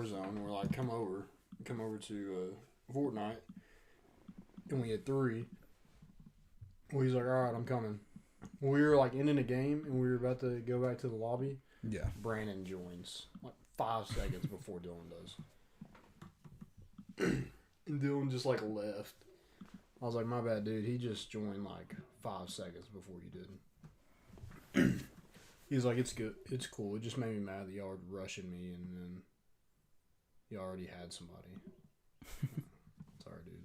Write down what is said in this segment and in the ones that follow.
Warzone. We're like, come over to Fortnite, and we had 3. Well, he's like, all right, I'm coming. We were like ending a game, and we were about to go back to the lobby. Yeah. Brandon joins like 5 seconds before Dylan does. And Dylan just like left. I was like, my bad, dude. He just joined like 5 seconds before you did. He's like, it's good. It's cool. It just made me mad that y'all were rushing me, and then you already had somebody. Sorry, dude.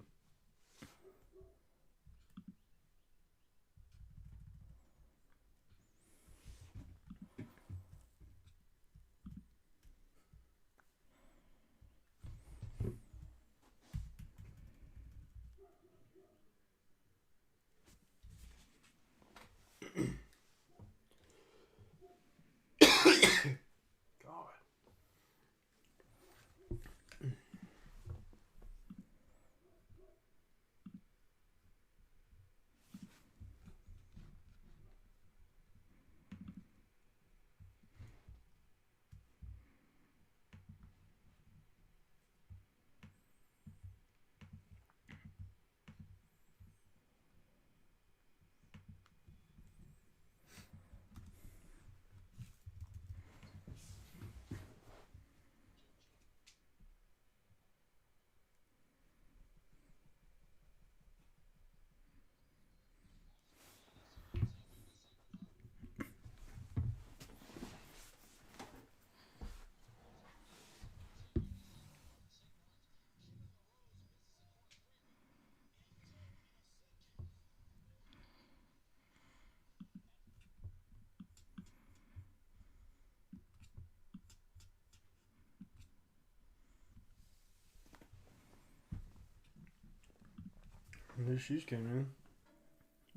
New shoes came in.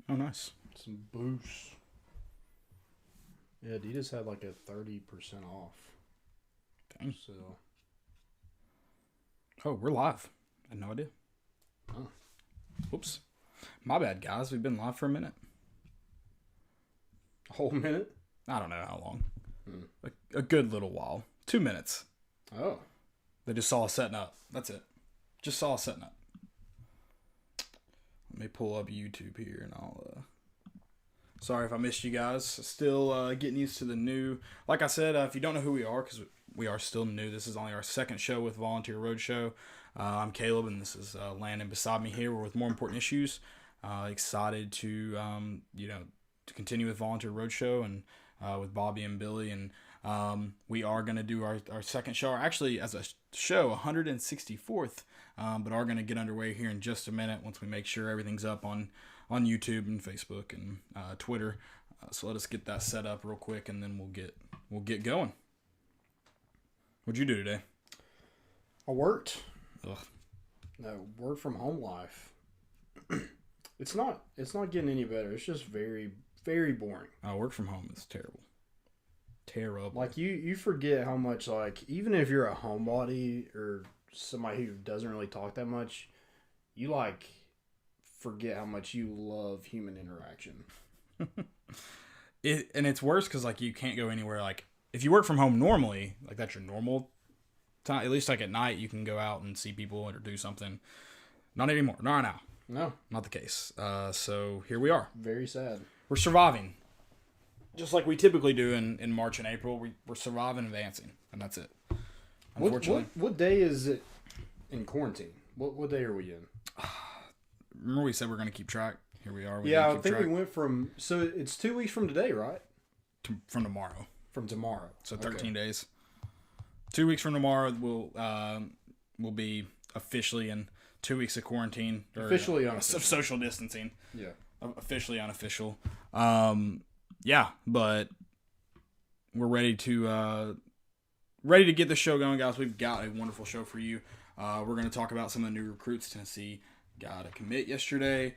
Oh, nice. Some boosts. Yeah, Adidas had like a 30% off. Dang. So. Oh, we're live. I had no idea. Oh. Oops. My bad, guys. We've been live for a minute. A whole minute? I don't know how long. A good little while. 2 minutes. Oh. They just saw us setting up. That's it. Just saw us setting up. Let me pull up YouTube here and I'll... Sorry if I missed you guys. Still getting used to the new... Like I said, if you don't know who we are, because we are still new, this is only our second show with Volunteer Roadshow. I'm Caleb, and this is Landon beside me here. We're with More Important Issues. Excited to, to continue with Volunteer Roadshow and with Bobby and Billy. And we are going to do our second show, or actually as a show, 164th, but are going to get underway here in just a minute once we make sure everything's up on YouTube and Facebook and Twitter. So let us get that set up real quick, and then we'll get going. What'd you do today? I worked. Ugh. No, work from home life. It's not getting any better. It's just very, very boring. Work from home is terrible. Terrible. Like you forget how much, like, even if you're a homebody or somebody who doesn't really talk that much, you like forget how much you love human interaction. And it's worse because like you can't go anywhere. Like if you work from home normally, like that's your normal time. At least like at night, you can go out and see people or do something. Not anymore. Not now. No, not the case. So here we are. Very sad. We're surviving. Just like we typically do in March and April, we're surviving and advancing, and that's it. Unfortunately. What day is it in quarantine? What day are we in? Remember we said we're going to keep track? Here we are. Yeah, I think we went from... So it's 2 weeks from today, right? From tomorrow. From tomorrow. So 13 days. 2 weeks from tomorrow, we'll be officially in 2 weeks of quarantine. Officially unofficial. Social distancing. Yeah. Officially unofficial. Yeah, but we're ready to get the show going, guys. We've got a wonderful show for you. We're going to talk about some of the new recruits. Tennessee got a commit yesterday.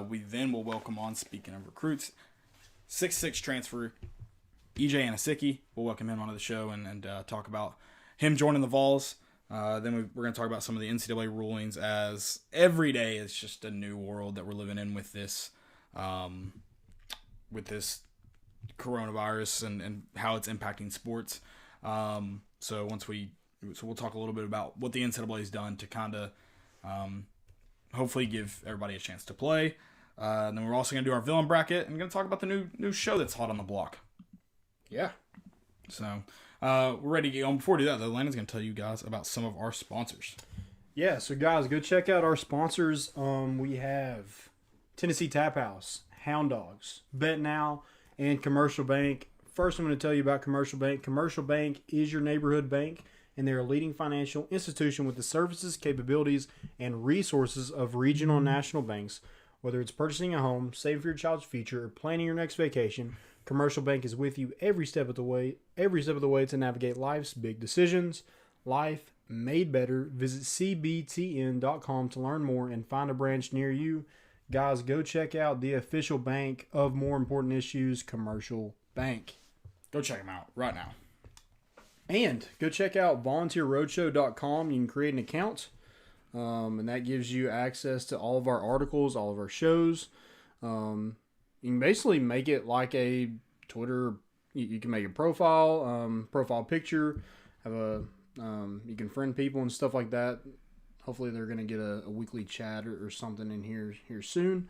We then will welcome on, speaking of recruits, 6'6" transfer EJ Anosike. We'll welcome him onto the show and talk about him joining the Vols. Then we're going to talk about some of the NCAA rulings, as every day is just a new world that we're living in with this coronavirus and how it's impacting sports. So once we So we'll talk a little bit about what the NCAA has done to kind of hopefully give everybody a chance to play. And then we're also going to do our villain bracket and going to talk about the new show that's hot on the block. Yeah. So we're ready to get on. Before we do that, though, Landon's going to tell you guys about some of our sponsors. Yeah, so guys, go check out our sponsors. We have Tennessee Tap House, Hound Dogs, Bet Now, and Commercial Bank. First, I'm going to tell you about Commercial Bank. Commercial Bank is your neighborhood bank, and they're a leading financial institution with the services, capabilities, and resources of regional and national banks. Whether it's purchasing a home, saving for your child's future, or planning your next vacation, Commercial Bank is with you every step of the way to navigate life's big decisions. Life made better. Visit cbtn.com to learn more and find a branch near you. Guys, go check out the official bank of more important issues, Commercial Bank. Go check them out right now. And go check out volunteerroadshow.com. You can create an account, and that gives you access to all of our articles, all of our shows. You can basically make it like a Twitter. You can make a profile picture, have a you can friend people and stuff like that. Hopefully they're going to get a weekly chat or something in here soon.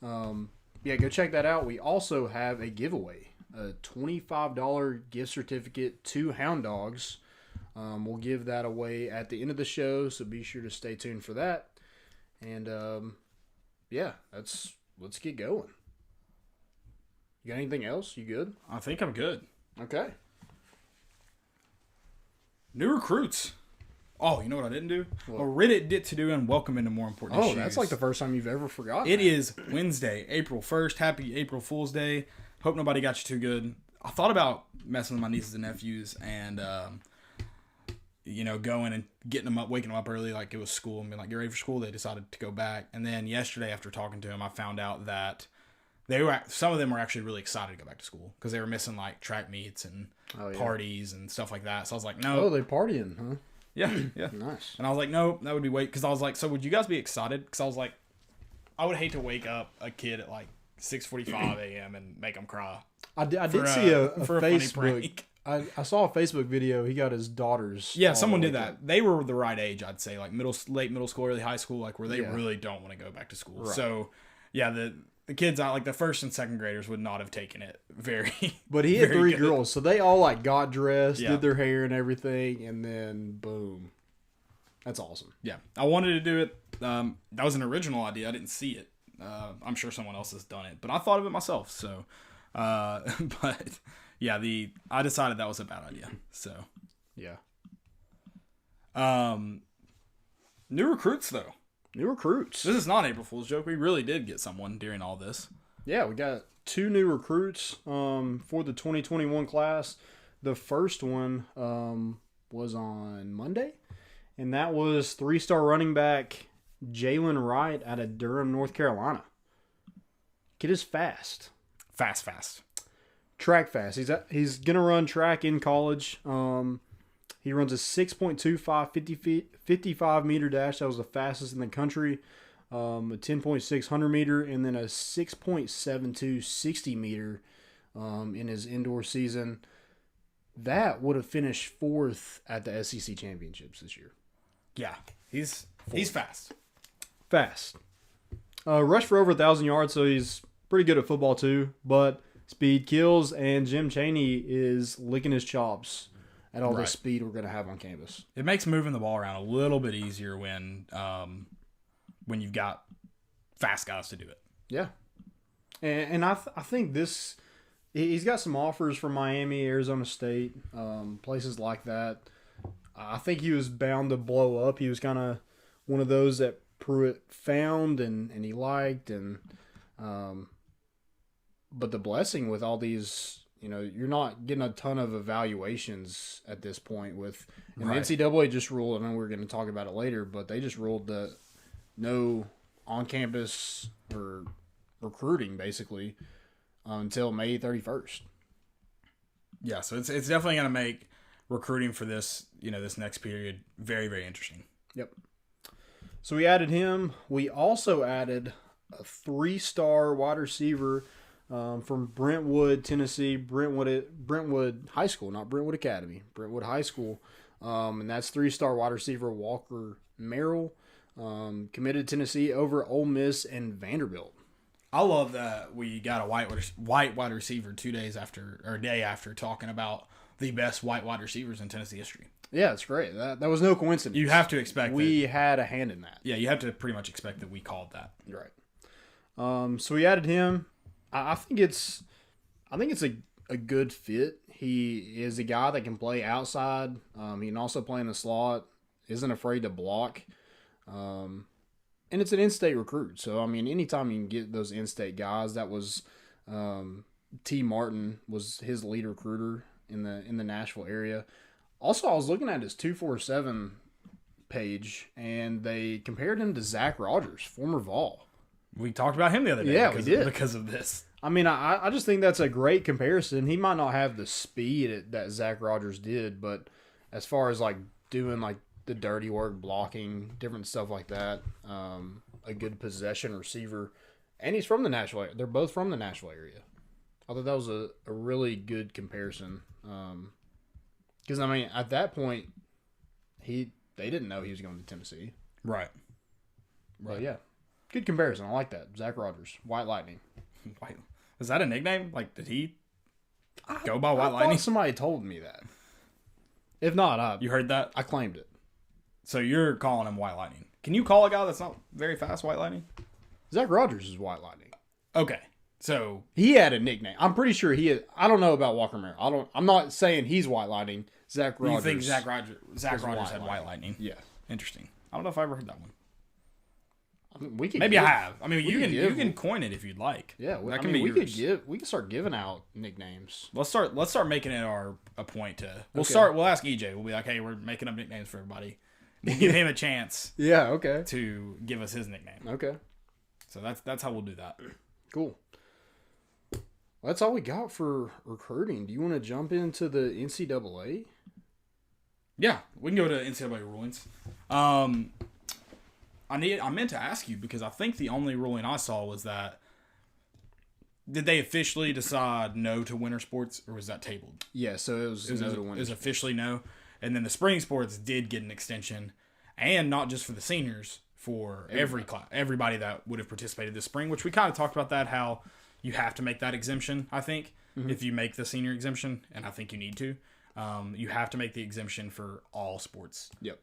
Yeah, go check that out. We also have a giveaway, a $25 gift certificate to Hound Dogs. We'll give that away at the end of the show, so be sure to stay tuned for that. And yeah, let's get going. You got anything else? You good? I think I'm good. Okay. New recruits. Oh, you know what I didn't do? Well, Reddit did to do and welcome into more important issues. Oh, that's like the first time you've ever forgotten. It is Wednesday, April 1st. Happy April Fool's Day. Hope nobody got you too good. I thought about messing with my nieces and nephews and, going and getting them up, waking them up early like it was school and being like, get ready for school. They decided to go back. And then yesterday after talking to them, I found out that some of them were actually really excited to go back to school because they were missing like track meets and parties and stuff like that. So I was like, no. Oh, they partying, huh? Yeah. Nice. And I was like, no, that would be because I was like, so would you guys be excited? Because I was like, I would hate to wake up a kid at like 6:45 a.m. and make them cry. I did see a Facebook. I saw a Facebook video. He got his daughters. Yeah, someone did that. They were the right age, I'd say, like late middle school, early high school, like where they really don't want to go back to school. Right. So, yeah, the kids out like the first and second graders would not have taken it very. But he had three girls, so they all like got dressed, did their hair and everything, and then boom. That's awesome. Yeah, I wanted to do it. That was an original idea. I didn't see it. I'm sure someone else has done it, but I thought of it myself. So, but yeah, I decided that was a bad idea. So, yeah. New recruits though. New recruits. This is not an April Fool's joke. We really did get someone during all this. Yeah, we got 2 new recruits for the 2021 class. The first one was on Monday, and that was 3-star running back Jalen Wright out of Durham, North Carolina. Kid is fast. Fast. Track fast. He's going to run track in college. He runs a 6.25 55-meter dash. That was the fastest in the country. A 10.6 100-meter, and then a 6.72 60-meter in his indoor season. That would have finished 4th at the SEC championships this year. Yeah, he's fast. Fast. Rushed for over 1,000 yards, so he's pretty good at football too. But speed kills, and Jim Chaney is licking his chops at all the speed we're going to have on campus. It makes moving the ball around a little bit easier when you've got fast guys to do it. Yeah. And I think he's got some offers from Miami, Arizona State, places like that. I think he was bound to blow up. He was kind of one of those that Pruitt found and he liked. But the blessing with all these, you're not getting a ton of evaluations at this point with, and the NCAA just ruled, I know we're going to talk about it later, but they just ruled that no on-campus or recruiting basically until May 31st. Yeah, so it's definitely going to make recruiting for this, this next period very, very interesting. Yep. So we added him. We also added a 3-star wide receiver from Brentwood, Tennessee. Brentwood High School, not Brentwood Academy. Brentwood High School. And that's 3-star wide receiver Walker Merrill. Committed to Tennessee over Ole Miss and Vanderbilt. I love that we got a white wide receiver 2 days after, or a day after, talking about the best white wide receivers in Tennessee history. Yeah, it's great. That was no coincidence. You have to expect we had a hand in that. Yeah, you have to pretty much expect that we called that. Right. So we added him. I think it's a good fit. He is a guy that can play outside. He can also play in the slot. Isn't afraid to block. And it's an in-state recruit. So, I mean, anytime you can get those in-state guys, that was T. Martin was his lead recruiter in the Nashville area. Also, I was looking at his 247 page, and they compared him to Zach Rogers, former Vol. We talked about him the other day. Yeah, we did. Because of this. I mean, I just think that's a great comparison. He might not have the speed that Zach Rogers did, but as far as, like, doing, like, the dirty work, blocking, different stuff like that, a good possession receiver, and he's from the Nashville area. They're both from the Nashville area. I thought that was a really good comparison. Because, I mean, at that point, they didn't know he was going to Tennessee. Right. But, yeah. Good comparison. I like that. Zach Rogers. White Lightning. Is that a nickname? Like, did he go by White I Lightning? thought somebody told me that. If not, You heard that? I claimed it. So you're calling him White Lightning. Can you call a guy that's not very fast White Lightning? Zach Rogers is White Lightning. Okay. So He had a nickname. I'm pretty sure he had. I don't know about Walker Merrill. I'm not saying he's White Lightning. Zach Rogers. you think Zach Rogers had White Lightning? Yeah. Interesting. I don't know if I ever heard that one. I mean, we could Maybe I have. I mean, you give- can coin it if you'd like. Yeah, that can be yours. we could start giving out nicknames. Let's start making it a point to. We'll ask EJ. We'll be like, hey, we're making up nicknames for everybody. We'll give him a chance Yeah. Okay. to give us his nickname. Okay. So that's how we'll do that. Cool. Well, that's all we got for recruiting. Do you want to jump into the NCAA? Yeah, we can go to NCAA rulings. I meant to ask you because I think the only ruling I saw was that did they officially decide no to winter sports or was that tabled? Yeah, so it was no to winter. It was officially no, and then the spring sports did get an extension, and not just for the seniors, for every class, everybody that would have participated this spring. Which we kind of talked about that how you have to make that exemption. I think if you make the senior exemption, and I think you need to, you have to make the exemption for all sports. Yep.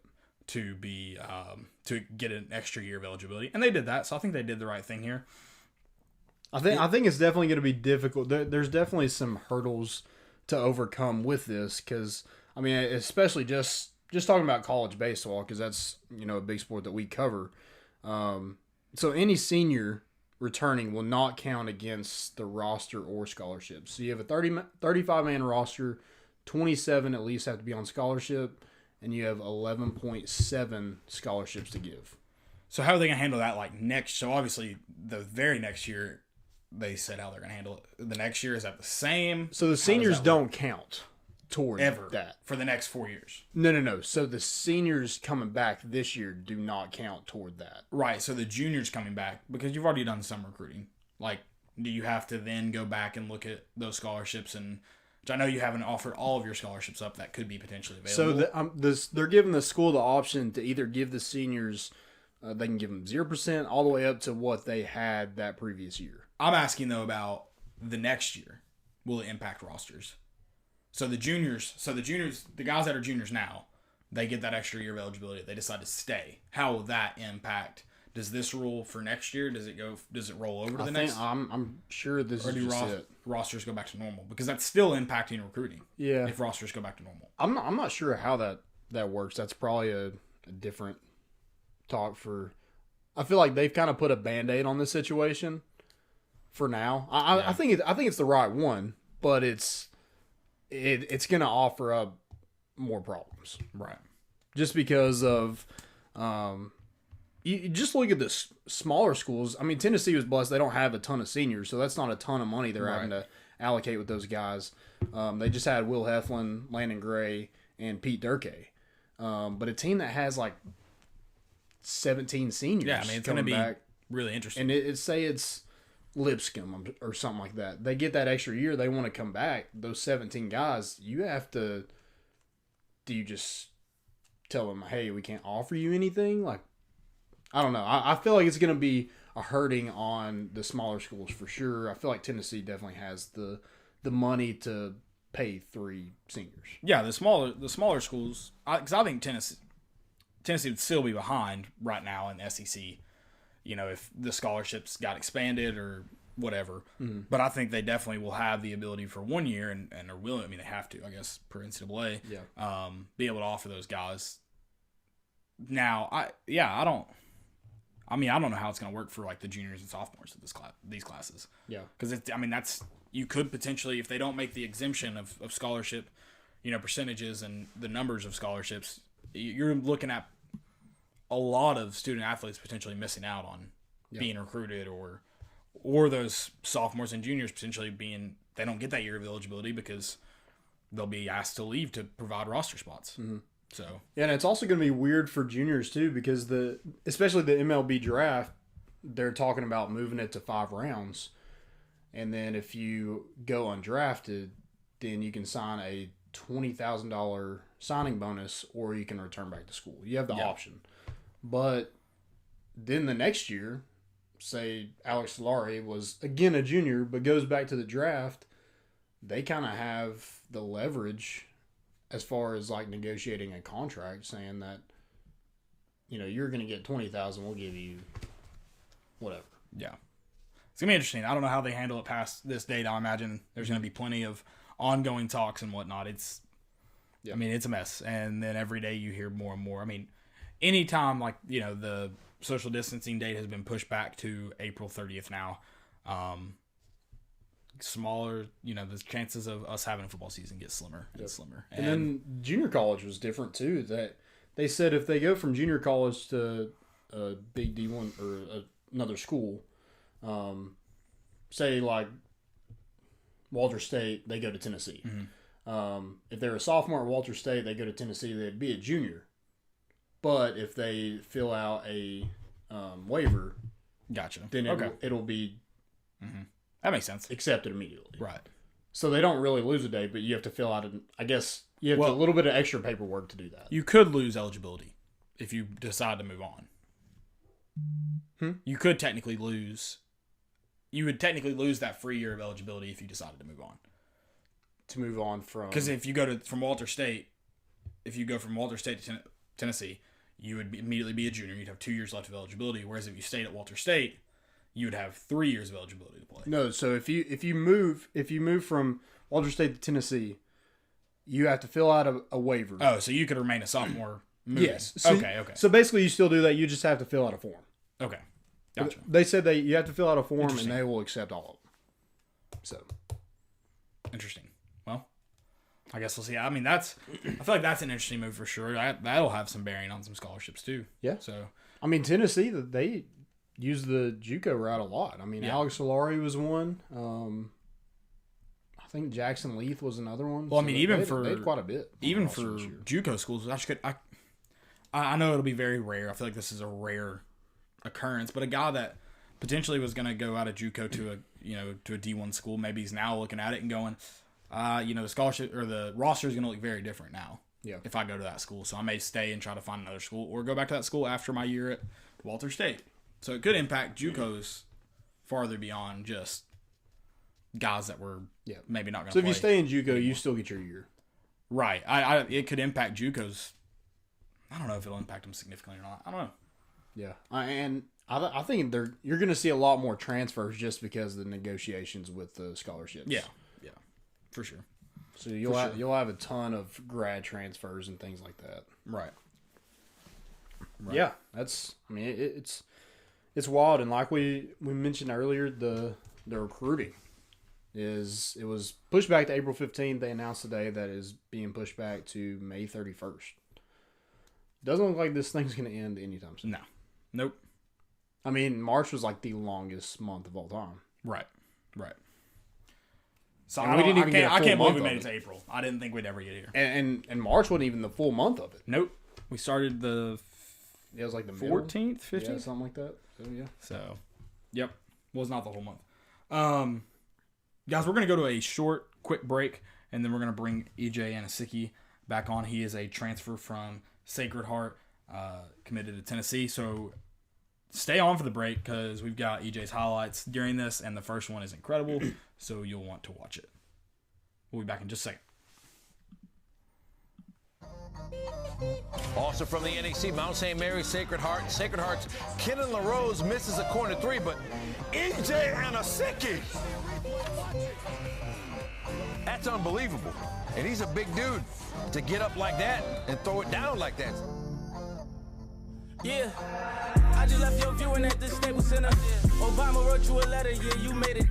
To be to get an extra year of eligibility, and they did that. So I think they did the right thing here. I think it's definitely going to be difficult. There's definitely some hurdles to overcome with this because I mean, especially just talking about college baseball because that's a big sport that we cover. So any senior returning will not count against the roster or scholarships. So you have a 35-man roster, 27 at least have to be on scholarship. And you have 11.7 scholarships to give. So how are they going to handle that next? So obviously the very next year, they said how they're going to handle it. The next year, is that the same? So the seniors don't count toward that. For the next 4 years? No. So the seniors coming back this year do not count toward that. Right. So the juniors coming back, because you've already done some recruiting. Do you have to then go back and look at those scholarships and... Which I know you haven't offered all of your scholarships up that could be potentially available. So they're giving the school the option to either give the seniors, they can give them 0% all the way up to what they had that previous year. I'm asking, though, about the next year. Will it impact rosters? So the juniors, the guys that are juniors now, they get that extra year of eligibility. They decide to stay. How will that impact? Does this rule for next year? Does it roll over to the next? I'm sure this is just it. Rosters go back to normal because that's still impacting recruiting. Yeah. If rosters go back to normal, I'm not sure how that works. That's probably a different talk for. I feel like they've kind of put a Band-Aid on this situation for now. I think it's the right one, but it's going to offer up more problems, right? Just because of. You just look at the smaller schools. I mean, Tennessee was blessed. They don't have a ton of seniors, so that's not a ton of money they're having to allocate with those guys. They just had Will Heflin, Landon Gray, and Pete Durkee. But a team that has 17 seniors. Yeah, I mean, it's going to be really interesting. And say it's Lipscomb or something like that. They get that extra year. They want to come back. Those 17 guys, you have to – do you just tell them, hey, we can't offer you anything. Like, I don't know. I feel like it's going to be a hurting on the smaller schools for sure. I feel like Tennessee definitely has the money to pay 3 seniors. Yeah, the smaller schools, because I think Tennessee would still be behind right now in the SEC. You know, if the scholarships got expanded or whatever. Mm-hmm. But I think they definitely will have the ability for 1 year and are willing. I mean, they have to, I guess, per NCAA. Yeah. Be able to offer those guys. Now, I don't know how it's going to work for like the juniors and sophomores of these classes. Yeah. Because you could potentially, if they don't make the exemption of scholarship, percentages and the numbers of scholarships, you're looking at a lot of student athletes potentially missing out on being recruited, or those sophomores and juniors potentially they don't get that year of eligibility because they'll be asked to leave to provide roster spots. Mm-hmm. So yeah, and it's also going to be weird for juniors too, because especially the MLB draft, they're talking about moving it to 5 rounds, and then if you go undrafted, then you can sign a $20,000 signing bonus, or you can return back to school. You have the option, but then the next year, say Alex Solari was again a junior but goes back to the draft, they kind of have the leverage as far as like negotiating a contract, saying that you're going to get $20,000, we'll give you whatever. Yeah, it's gonna be interesting. I don't know how they handle it past this date. I imagine there's going to be plenty of ongoing talks and whatnot. It's a mess, and then every day you hear more and more. I mean, anytime like the social distancing date has been pushed back to April 30th now. Smaller, the chances of us having a football season get slimmer and slimmer. And then junior college was different too. That they said if they go from junior college to a big D1 or another school, say like Walter State, they go to Tennessee. Mm-hmm. If they're a sophomore at Walter State, they go to Tennessee, they'd be a junior. But if they fill out a waiver, gotcha, then it'll be that makes sense, accepted immediately. Right. So they don't really lose a day, but you have to fill out I guess you have a little bit of extra paperwork to do that. You could lose eligibility if you decide to move on. You could technically lose. You would technically lose that free year of eligibility if you decided to move on. To move on from, because if you go from Walter State to Tennessee, you would immediately be a junior. You'd have 2 years left of eligibility. Whereas if you stayed at Walter State, you would have 3 years of eligibility to play. No, so if you move from Walter State to Tennessee, you have to fill out a waiver. Oh, so you could remain a sophomore. Moving. Yes. So, okay. So basically, you still do that. You just have to fill out a form. Okay. Gotcha. They said you have to fill out a form, and they will accept all of them. So interesting. Well, I guess we'll see. I mean, I feel like that's an interesting move for sure. That'll have some bearing on some scholarships too. Yeah. So I mean, Tennessee, they use the JUCO route a lot. I mean, Alex Solari was one. I think Jackson Leith was another one. Well, I mean, they had quite a bit. Even for JUCO schools, I know it'll be very rare. I feel like this is a rare occurrence, but a guy that potentially was going to go out of JUCO to a D1 school, maybe he's now looking at it and going, the scholarship or the roster is going to look very different now. Yeah. If I go to that school, so I may stay and try to find another school, or go back to that school after my year at Walter State. So it could impact JUCOs farther beyond just guys that were maybe not going to play. So if you stay in JUCO, you still get your year. Right. It could impact JUCOs. I don't know if it'll impact them significantly or not. I don't know. Yeah. And I think you're going to see a lot more transfers just because of the negotiations with the scholarships. Yeah. Yeah. For sure. So you'll have a ton of grad transfers and things like that. Right. Yeah. It's wild, and like we mentioned earlier, the recruiting it was pushed back to April 15th. They announced today that it is being pushed back to May 31st. Doesn't look like this thing's going to end anytime soon. No. Nope. I mean, March was like the longest month of all time. Right. So I can't believe we made it to April. I didn't think we'd ever get here. And March wasn't even the full month of it. Nope. We started it was like the 14th, 15th? Yeah, something like that. So, yeah. So, yep. Was not the whole month. Guys, we're going to go to a quick break, and then we're going to bring EJ Anosike back on. He is a transfer from Sacred Heart committed to Tennessee. So stay on for the break because we've got EJ's highlights during this, and the first one is incredible, so you'll want to watch it. We'll be back in just a second. Also from the NEC, Mount St. Mary's, Sacred Heart. Sacred Heart's Kenan LaRose misses a corner three, but EJ Anosike, that's unbelievable. And he's a big dude to get up like that and throw it down like that. Yeah, I just left your viewing at the Staples Center. Obama wrote you a letter, yeah, you made it.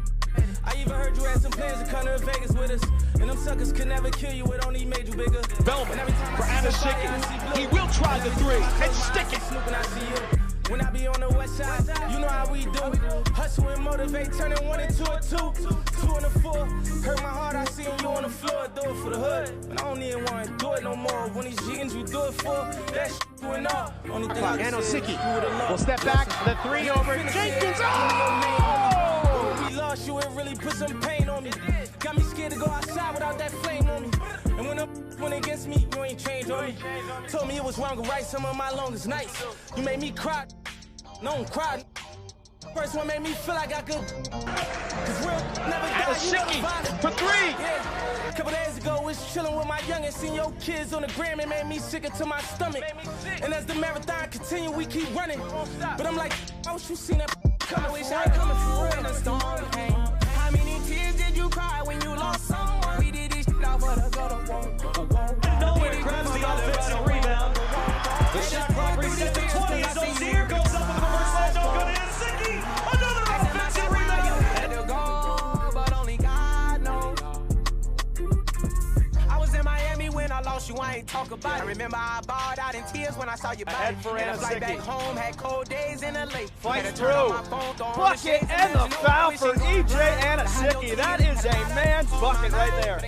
I even heard you had some plans to come to Vegas with us. And them suckers could never kill you, it only made you bigger. Bellman for Anosike. He will try the three and stick it. Snooping, I see you. When I be on the west side, you know how we do. Hustle and motivate, turning 1 into a 2. 2 and a 4. Hurt my heart, I seen you on the floor. Do it for the hood. But I don't even want to do it no more. When these jiggins you do it for, that shit doing all. Only thing I can say is you would've will step back, the three over. Jenkins, oh! We lost you, it really put some pain on me. Got me scared to go outside without that flame on me. And when went against me, you ain't changed on me. Told me it was wrong to write some of my longest nights. You made me cry. No one cried. First one made me feel like I could. Cause real never die. Anosike for three. Yeah. A couple days ago, was chilling with my youngest. Seen your kids on the gram. It made me sick to my stomach. And as the marathon continue, we keep running. But I'm like, oh, you seen that coming? I wish I ain't coming for real. The storm came. How many tears did you cry when you lost someone? We did this shit out for the go. Nowhere grabs the offensive rebound. The shot clock resets to 20 as Ozier goes up with the reverse line. Don't go to Anosike. Another offensive rebound. Let it go, but only God knows. I was in Miami when I lost you. I ain't talk about it. I remember I bawled out in tears when I saw you back. Ahead for And a flight back Anosike. home had cold days in the lake. Fights through. Bucket and the foul for EJ Anosike. That is a man's bucket right there.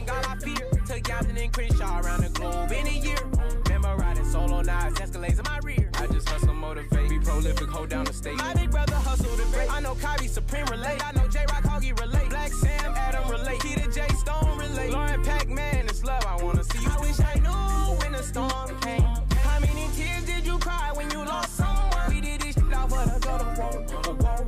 Took Captain and Crenshaw around the globe in a year. Remember riding solo knives, Escalades in my rear. I just hustle, motivate, be prolific, hold down the state. My big brother hustle the great. I know Kyrie Supreme relate. I know J-Rock Hoggy relate. Black Sam Adam relate. Peter J Stone relate. Lauren Pac-Man, it's love, I wanna see you. I wish I knew when the storm came. How many tears did you cry when you lost someone? We did this shit out for the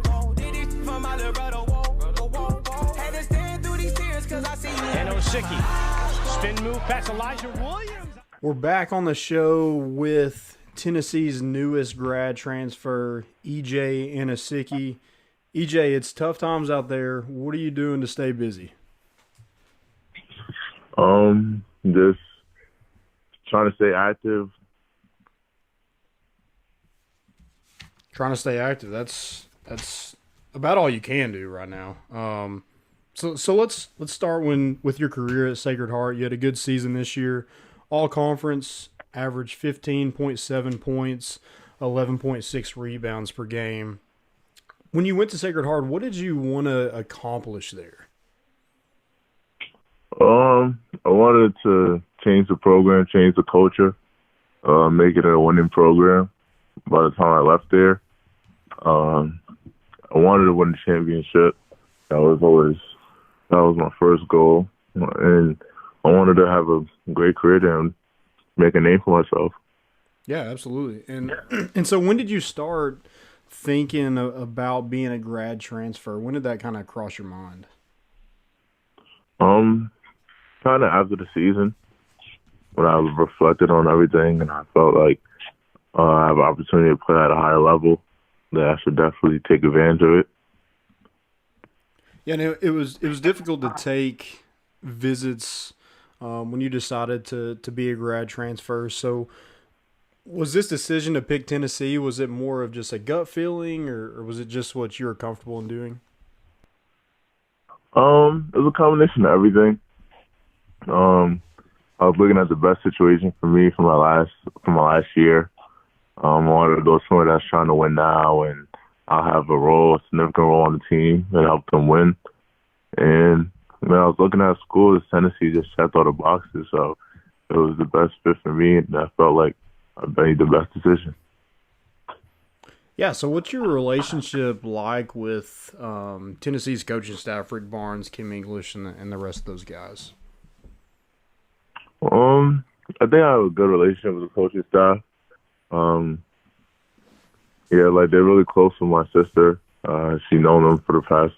go. Did it for my little brother, whoa. Had to stand through these tears cause I see you. Anosike. Spin move past Elijah Williams. We're back on the show with Tennessee's newest grad transfer, EJ Anosike. EJ, it's tough times out there. What are you doing to stay busy? Just trying to stay active. Trying to stay active. That's about all you can do right now. So let's start with your career at Sacred Heart. You had a good season this year. All conference, averaged 15.7 points, 11.6 rebounds per game. When you went to Sacred Heart, what did you want to accomplish there? I wanted to change the program, change the culture, make it a winning program. By the time I left there, I wanted to win the championship. That was my first goal, and I wanted to have a great career there and make a name for myself. Yeah, absolutely. And so when did you start thinking about being a grad transfer? When did that kind of cross your mind? Kind of after the season, when I reflected on everything, and I felt like I have an opportunity to play at a higher level, that I should definitely take advantage of it. Yeah, and it was difficult to take visits when you decided to be a grad transfer. So was this decision to pick Tennessee, was it more of just a gut feeling, or was it just what you were comfortable in doing? It was a combination of everything. I was looking at the best situation for me for my last year. I wanted to go somewhere that's trying to win now, and I'll have a significant role on the team and help them win. And when I was looking at schools, Tennessee just checked all the boxes, so it was the best fit for me, and I felt like I made the best decision. Yeah, so what's your relationship like with Tennessee's coaching staff, Rick Barnes, Kim English, and the rest of those guys? I think I have a good relationship with the coaching staff. Yeah, like they're really close with my sister. She known them for the past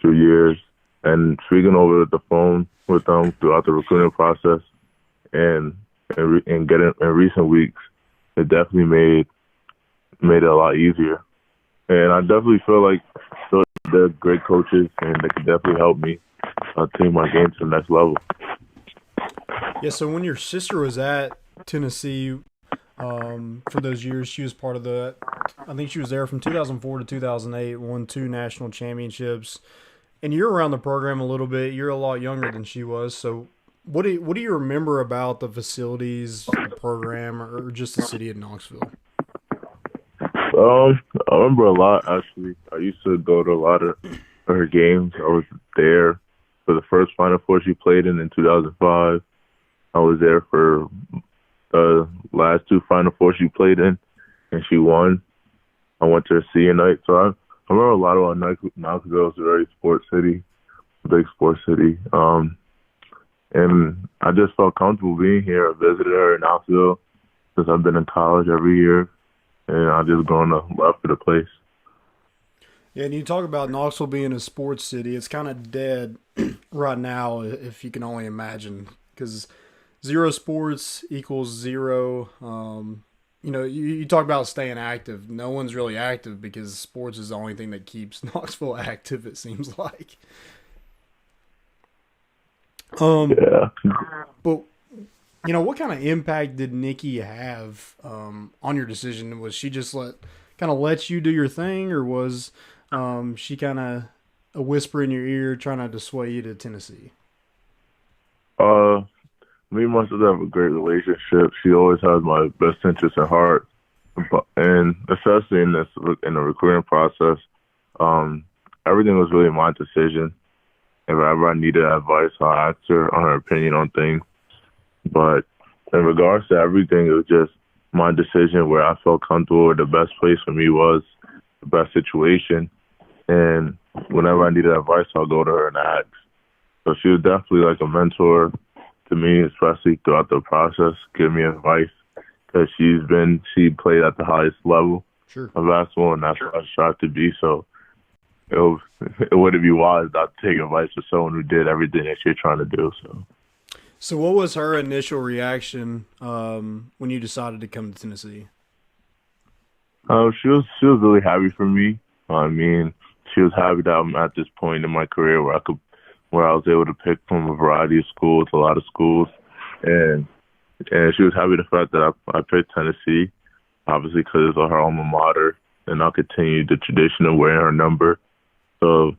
2 years, and speaking over the phone with them throughout the recruiting process, and getting in recent weeks, it definitely made it a lot easier. And I definitely feel like they're great coaches, and they can definitely help me take my game to the next level. Yeah, so when your sister was at Tennessee for those years, she was part of the – I think she was there from 2004 to 2008, won 2 national championships. And you're around the program a little bit. You're a lot younger than she was. So what do you remember about the facilities, the program, or just the city of Knoxville? I remember a lot, actually. I used to go to a lot of her games. I was there for the first Final Four she played in 2005. I was there for the last 2 Final Four she played in, and she won. I went to her senior night. So I remember a lot about Knoxville. It's a very sports city, big sports city. And I just felt comfortable being here. I visited her in Knoxville since I've been in college every year. And I just grown a love for the place. Yeah, and you talk about Knoxville being a sports city. It's kind of dead right now, if you can only imagine, because 0 sports equals 0. You talk about staying active. No one's really active because sports is the only thing that keeps Knoxville active, it seems like. Yeah. But what kind of impact did Nikki have on your decision? Was she just let you do your thing, or was she kind of a whisper in your ear trying to dissuade you to Tennessee? Me and my sister have a great relationship. She always has my best interest at heart, and especially in the recruiting process, everything was really my decision. If ever I needed advice, I asked her on her opinion on things. But in regards to everything, it was just my decision where I felt comfortable, where the best place for me was, the best situation. And whenever I needed advice, I'll go to her and ask. So she was definitely like a mentor to me, especially throughout the process, giving me advice, because she played at the highest level of basketball, and that's what I strive to be. So it wouldn't be wise not to take advice from someone who did everything that you're trying to do. So what was her initial reaction when you decided to come to Tennessee? She was really happy for me. I mean, she was happy that I'm at this point in my career where I was able to pick from a variety of schools, a lot of schools, and she was happy the fact that I picked Tennessee, obviously because it's her alma mater, and I'll continue the tradition of wearing her number. So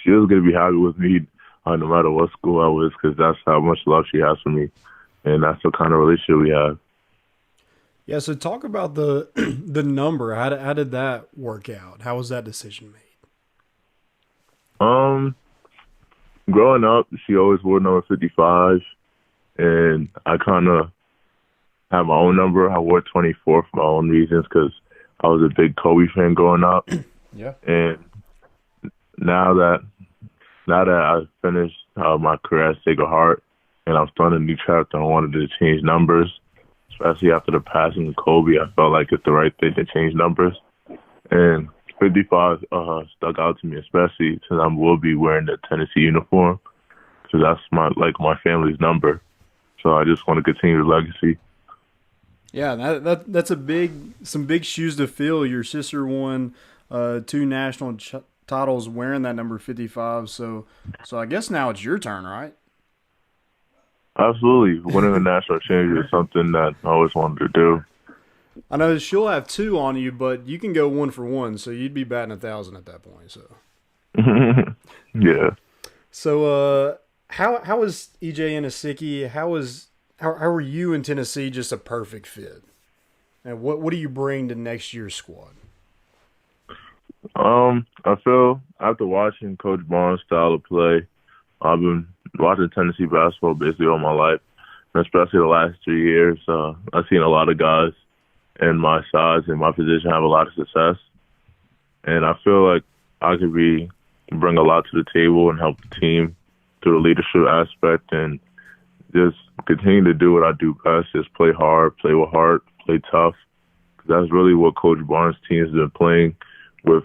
she was going to be happy with me no matter what school I was, because that's how much love she has for me, and that's the kind of relationship we have. Yeah, so talk about the number. How did that work out? How was that decision made? Growing up, she always wore number 55, and I kind of had my own number. I wore 24 for my own reasons because I was a big Kobe fan growing up. Yeah. And now that I finished my career at Sacred Heart and I was starting a new chapter, I wanted to change numbers, especially after the passing of Kobe. I felt like it's the right thing to change numbers. And 55 stuck out to me, especially since I will be wearing the Tennessee uniform, because that's my family's number. So I just want to continue the legacy. Yeah, that's some big shoes to fill. Your sister won 2 national titles wearing that number 55. So I guess now it's your turn, right? Absolutely, winning a national championship is something that I always wanted to do. I know she'll have 2 on you, but you can go 1 for 1, so you'd be batting 1,000 at that point. So, yeah. So, how was EJ Anosike? How were you in Tennessee just a perfect fit? And what do you bring to next year's squad? I feel after watching Coach Barnes' style of play, I've been watching Tennessee basketball basically all my life, and especially the last 3 years. I've seen a lot of guys in my size and my position have a lot of success, and I feel like I could bring a lot to the table and help the team through the leadership aspect and just continue to do what I do best, just play hard, play with heart, play tough, That's really what Coach Barnes' team has been playing with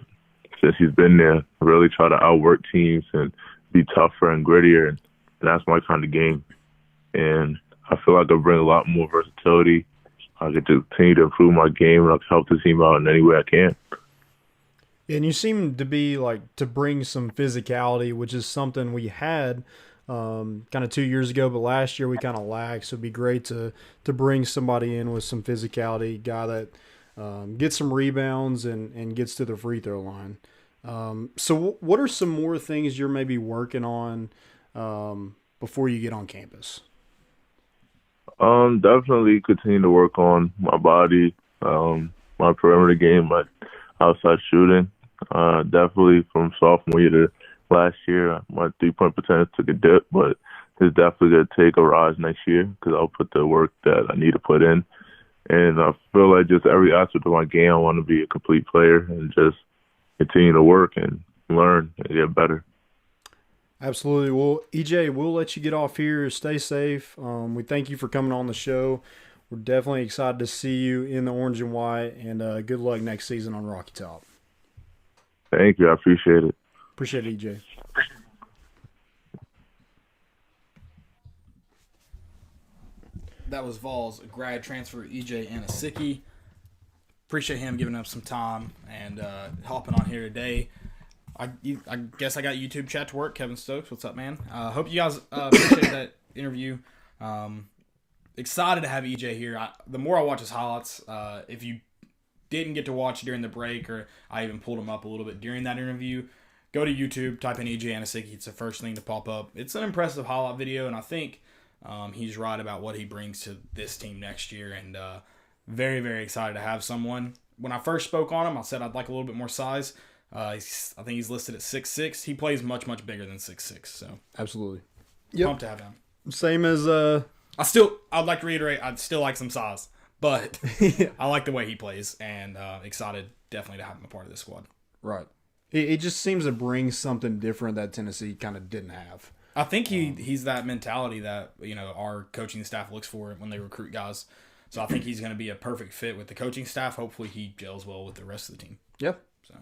since he's been there. Really try to outwork teams and be tougher and grittier, and that's my kind of game. And I feel like I bring a lot more versatility. I get to continue to improve my game, and I can help the team out in any way I can. And you seem to be to bring some physicality, which is something we had kind of 2 years ago, but last year we kind of lacked. So it'd be great to bring somebody in with some physicality, guy that gets some rebounds and gets to the free throw line. So what are some more things you're maybe working on before you get on campus? Definitely continue to work on my body, my perimeter game, my outside shooting. Definitely from sophomore year to last year, my 3-point percentage took a dip, but it's definitely going to take a rise next year because I'll put the work that I need to put in. And I feel like just every aspect of my game, I want to be a complete player and just continue to work and learn and get better. Absolutely. Well, EJ, we'll let you get off here. Stay safe. We thank you for coming on the show. We're definitely excited to see you in the orange and white, and good luck next season on Rocky Top. Thank you. I appreciate it. Appreciate it, EJ. That was Vols grad transfer EJ Anosike. Appreciate him giving up some time and hopping on here today. I guess I got YouTube chat to work. Kevin Stokes, what's up, man? Hope you guys appreciate that interview. Excited to have EJ here. The more I watch his highlights, if you didn't get to watch during the break, or I even pulled him up a little bit during that interview, go to YouTube, type in EJ Anosike. It's the first thing to pop up. It's an impressive highlight video, and I think he's right about what he brings to this team next year, and very, very excited to have someone. When I first spoke on him, I said I'd like a little bit more size. I think he's listed at 6'6". He plays much, much bigger than 6'6". So Absolutely. pumped to have him. Same as I'd like to reiterate, I'd still like some size, but I like the way he plays, and excited definitely to have him a part of this squad. right. It just seems to bring something different that Tennessee kind of didn't have. I think he's that mentality that our coaching staff looks for when they recruit guys. So I think he's going to be a perfect fit with the coaching staff. Hopefully he gels well with the rest of the team. Yep. So.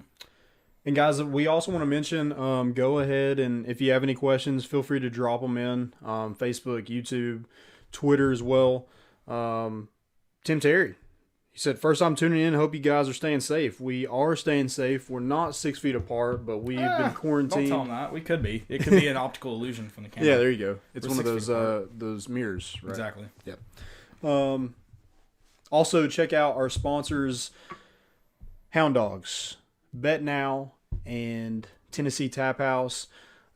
And guys, we also want to mention, go ahead and if you have any questions, feel free to drop them in Facebook, YouTube, Twitter as well. Tim Terry, he said, first time tuning in. Hope you guys are staying safe. We are staying safe. We're not 6 feet apart, but we've been quarantined. Don't tell him that. We could be. It could be an optical illusion from the camera. Yeah, there you go. It's We're one of 6 feet apart. those mirrors. Right? Exactly. Yep. Also, check out our sponsors, Hound Dogs, Bet Now, and Tennessee Tap House.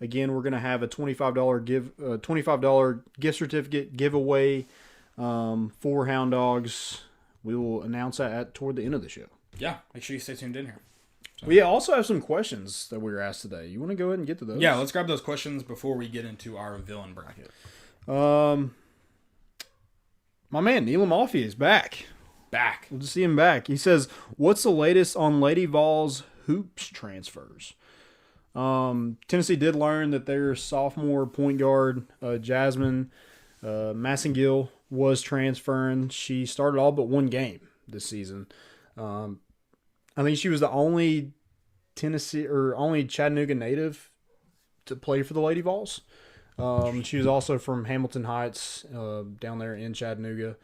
Again, we're going to have a $25 gift certificate giveaway for Hound Dogs. We will announce that toward the end of the show. Yeah, make sure you stay tuned in here. So. We also have some questions that we were asked today. You want to go ahead and get to those? Yeah, let's grab those questions before we get into our villain bracket. My man, Neil Amalfi is back. We'll just see him back. He says, what's the latest on Lady Vols hoops transfers? Tennessee did learn that their sophomore point guard, Jasmine Massengill, was transferring. She started all but one game this season. I think she was the only Chattanooga native to play for the Lady Vols. She was also from Hamilton Heights, down there in Chattanooga,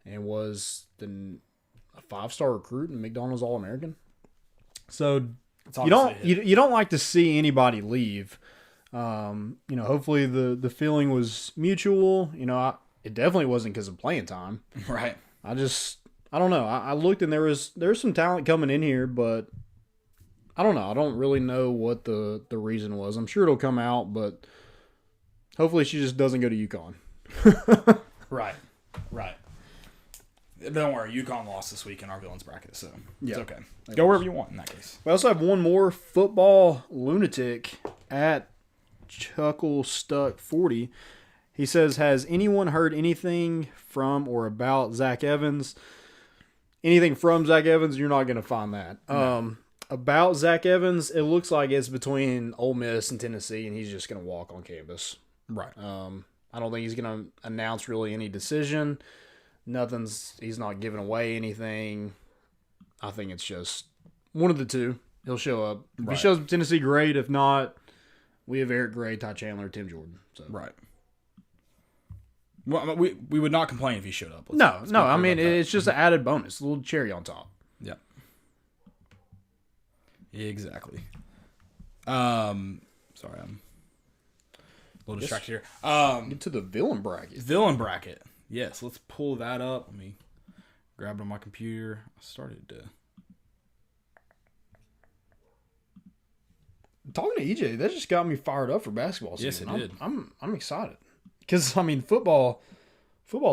and was a 5-star recruit and McDonald's All-American. So you don't like to see anybody leave. Hopefully the feeling was mutual. It definitely wasn't because of playing time. Right. I don't know. I looked and there's some talent coming in here, but I don't know. I don't really know what the reason was. I'm sure it'll come out, but hopefully she just doesn't go to UConn. Right. Don't worry, UConn lost this week in our villains bracket, so it's okay. Go wherever you want in that case. We also have one more football lunatic at Chucklestuck40. He says, has anyone heard anything from or about Zach Evans? Anything from Zach Evans, you're not going to find that. No. About Zach Evans, it looks like it's between Ole Miss and Tennessee, and he's just going to walk on campus. Right. I don't think he's going to announce really any decision. He's not giving away anything. I think it's just one of the two. He'll show up. If Right. he shows up Tennessee, great. If not, we have Eric Gray, Ty Chandler, Tim Jordan. So. Right. Well, I mean, we would not complain if he showed up. Let's no. I mean, it's just an added bonus, a little cherry on top. Yeah. Exactly. Sorry, I'm a little distracted here. Get to the villain bracket. Villain bracket. Yes, let's pull that up. Let me grab it on my computer. I started to. Talking to EJ, that just got me fired up for basketball season. Yes, it did. I'm excited because I mean football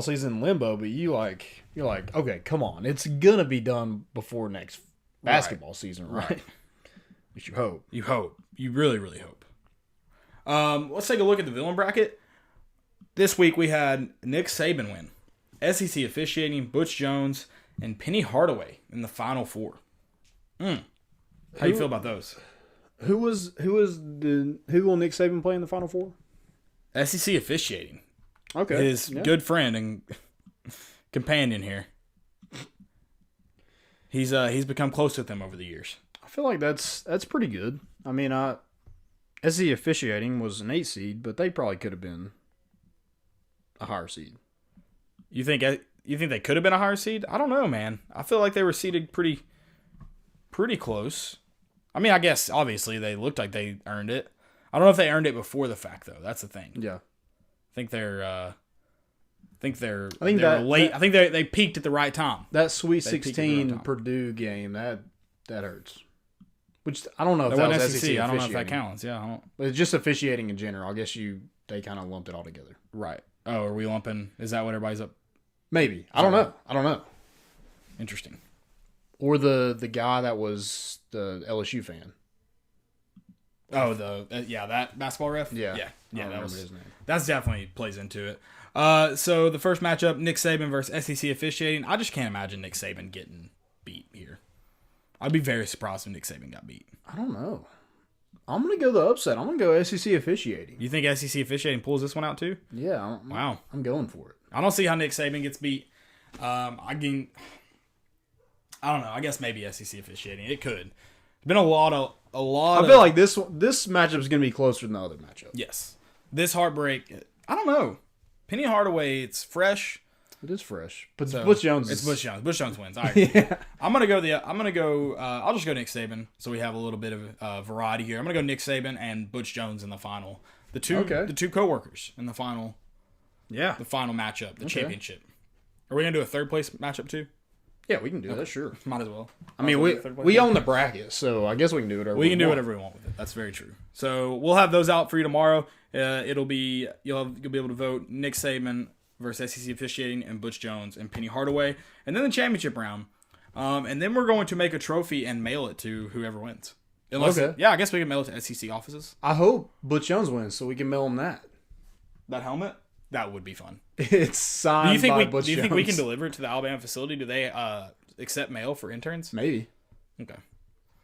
season in limbo, but you're like, okay, come on, it's gonna be done before next basketball season, right? At least you hope. You hope. You really, really hope. Let's take a look at the villain bracket. This week we had Nick Saban win, SEC officiating, Butch Jones, and Penny Hardaway in the Final Four. How you feel about those? Who will Nick Saban play in the Final Four? SEC officiating. Okay, His good friend and companion here. He's become close with them over the years. I feel like that's pretty good. I mean, SEC officiating was an 8 seed, but they probably could have been a higher seed. You think they could have been a higher seed? I don't know, man. I feel like they were seeded pretty close. I mean, I guess obviously they looked like they earned it. I don't know if they earned it before the fact though. That's the thing. Yeah, I think they're that- late. I think they peaked at the right time. that Sweet They peaked at the 16 right time. Purdue game that hurts. Which I don't know if That that wasn't was SEC SEC. I don't know if that officiating. counts. Yeah, I don't. But it's just officiating in general. I guess they kind of lumped it all together. Right. Oh, are we lumping? Is that what everybody's up? Maybe. I don't know. Interesting. Or the guy that was the LSU fan. Oh, that basketball ref. Yeah. yeah. I don't That remember was his name. That's definitely plays into it. So the first matchup, Nick Saban versus SEC officiating. I just can't imagine Nick Saban getting beat here. I'd be very surprised if Nick Saban got beat. I don't know. I'm going to go the upset. I'm going to go SEC officiating. You think SEC officiating pulls this one out too? Yeah. Wow. I'm going for it. I don't see how Nick Saban gets beat. I don't know. I guess maybe SEC officiating. It could. There's been a lot. I feel like this matchup is going to be closer than the other matchup. Yes. This heartbreak. I don't know. Penny Hardaway. It's fresh. It is fresh. But So, Butch Jones It's is... Butch Jones. Butch Jones wins. All right. Yeah. I'll just go Nick Saban, so we have a little bit of variety here. I'm gonna go Nick Saban and Butch Jones in the final. The two co-workers in the final. Yeah. The final matchup, the championship. Are we gonna do a third place matchup too? Yeah, we can do that, sure. Might as well. I mean, we own the bracket, so I guess we can do whatever We can do want. whatever we want with it. That's very true. So we'll have those out for you tomorrow. It'll be you'll be able to vote Nick Saban versus SEC officiating and Butch Jones and Penny Hardaway, and then the championship round. And then we're going to make a trophy and mail it to whoever wins. Okay. Yeah, I guess we can mail it to SEC offices. I hope Butch Jones wins so we can mail him that. That helmet? That would be fun. It's signed Do you think by we Butch do you think we can Jones. deliver it to the Alabama facility? Do they accept mail for interns? Maybe. Okay.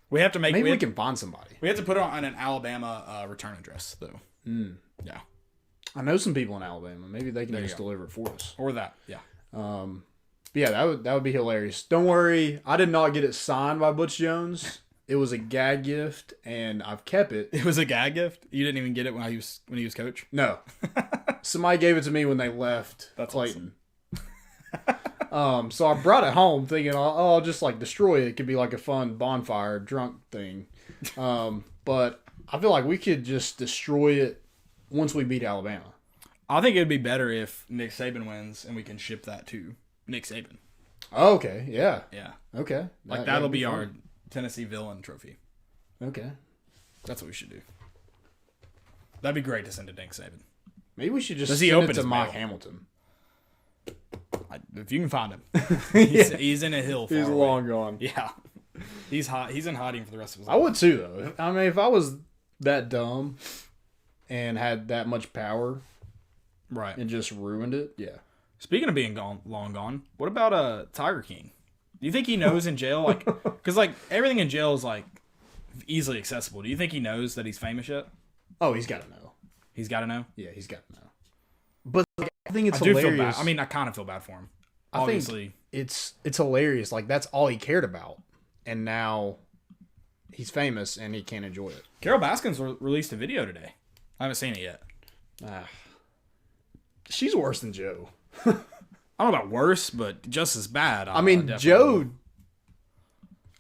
We have to make Maybe we can find somebody. We have to put it on an Alabama return address though. Yeah. I know some people in Alabama. Maybe they can There you just go. deliver it for us. Or that. Yeah. But yeah, that would be hilarious. Don't worry, I did not get it signed by Butch Jones. It was a gag gift, and I've kept it. It was a gag gift. You didn't even get it when he was coach. No, somebody gave it to me when they left That's Clayton. So I brought it home thinking, I'll just like destroy it. It could be like a fun bonfire drunk thing. But I feel like we could just destroy it once we beat Alabama. I think it would be better if Nick Saban wins and we can ship that to Nick Saban. Oh, okay, yeah, Yeah. okay. Like That'll that'll be fun. our Tennessee villain trophy. Okay. That's what we should do. That'd be great to send to Nick Saban. Maybe we should just Does he send open it to his Mike mail? Hamilton. If you can find him. He's in a hill far He's away. long gone. Yeah. He's hot. He's in hiding for the rest of his I life. would too, though. I mean, if I was that dumb and had that much power Right. and just ruined it, yeah. Speaking of being long gone, what about Tiger King? Do you think he knows in jail? Like, because like everything in jail is like easily accessible. Do you think he knows that he's famous yet? Oh, he's got to know. He's got to know. Yeah, he's got to know. But like, I think it's I do hilarious. feel bad. I mean, I kind of feel bad for him. I Obviously, think it's hilarious. Like that's all he cared about. and now he's famous and he can't enjoy it. Carol Baskins released a video today. I haven't seen it yet. She's worse than Joe. I don't know about worse, but just as bad. I mean, Joe.